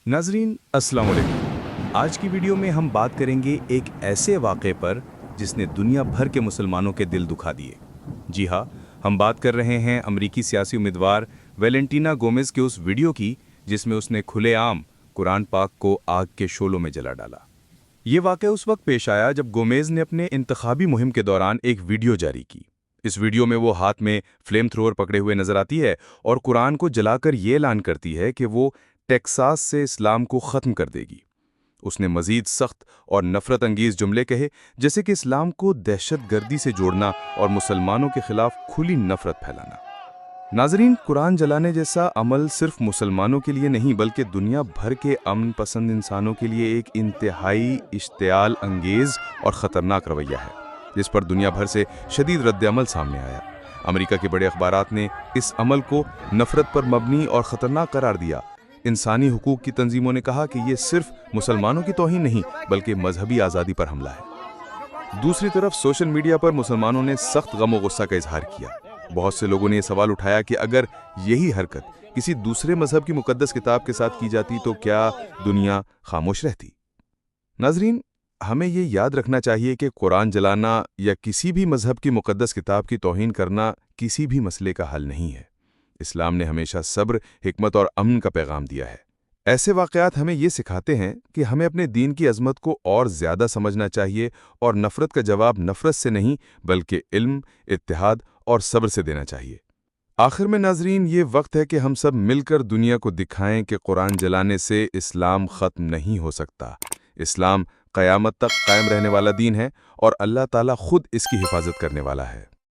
नाजरीन अस्सलाम वालेकुम। आज की वीडियो में हम बात करेंगे एक ऐसे वाक़े पर जिसने दुनिया भर के मुसलमानों के दिल दुखा दिए। जी हाँ, हम बात कर रहे हैं अमरीकी सियासी उम्मीदवार वेलेंटीना गोमेज के उस वीडियो की जिसमें उसने खुलेआम कुरान पाक को आग के शोलों में जला डाला। ये वाक़या उस वक्त पेश आया जब गोमेज ने अपने इंतखाबी मुहिम के दौरान एक वीडियो जारी की। इस वीडियो में वो हाथ में फ्लेम थ्रोअर पकड़े हुए नजर आती है और कुरान को जलाकर ये ऐलान करती है कि वो टेक्सास से इस्लाम को ख़त्म कर देगी। उसने मज़ीद सख्त और नफ़रत अंगेज़ जुमले कहे, जैसे कि इस्लाम को दहशतगर्दी से जोड़ना और मुसलमानों के खिलाफ खुली नफ़रत फैलाना। नाजरीन, कुरान जलाने जैसा अमल सिर्फ मुसलमानों के लिए नहीं बल्कि दुनिया भर के अमन पसंद इंसानों के लिए एक इंतहाई इश्तियाल अंगेज़ और ख़तरनाक रवैया है, जिस पर दुनिया भर से शदीद रद्द-ए-अमल सामने आया। अमेरिका के बड़े अखबारात ने इस अमल को नफ़रत पर मबनी और ख़तरनाक करार दिया। इंसानी हुकूक की तंजीमों ने कहा कि ये सिर्फ मुसलमानों की तौहीन नहीं बल्कि मजहबी आज़ादी पर हमला है। दूसरी तरफ सोशल मीडिया पर मुसलमानों ने सख्त गम और गुस्सा का इजहार किया। बहुत से लोगों ने यह सवाल उठाया कि अगर यही हरकत किसी दूसरे मजहब की मुकद्दस किताब के साथ की जाती तो क्या दुनिया खामोश रहती। नाजरीन, हमें ये याद रखना चाहिए कि कुरान जलाना या किसी भी मजहब की मुकद्दस किताब की तौहीन करना किसी भी मसले का हल नहीं है। इस्लाम ने हमेशा सब्र, हिकमत और अमन का पैगाम दिया है। ऐसे वाक़यात हमें ये सिखाते हैं कि हमें अपने दीन की अज़मत को और ज़्यादा समझना चाहिए और नफ़रत का जवाब नफ़रत से नहीं बल्कि इल्म, इत्तिहाद और सब्र से देना चाहिए। आखिर में नाजरीन, ये वक्त है कि हम सब मिलकर दुनिया को दिखाएं कि कुरान जलाने से इस्लाम ख़त्म नहीं हो सकता। इस्लाम क़यामत तक कायम रहने वाला दीन है और अल्लाह ताला खुद इसकी हिफाजत करने वाला है।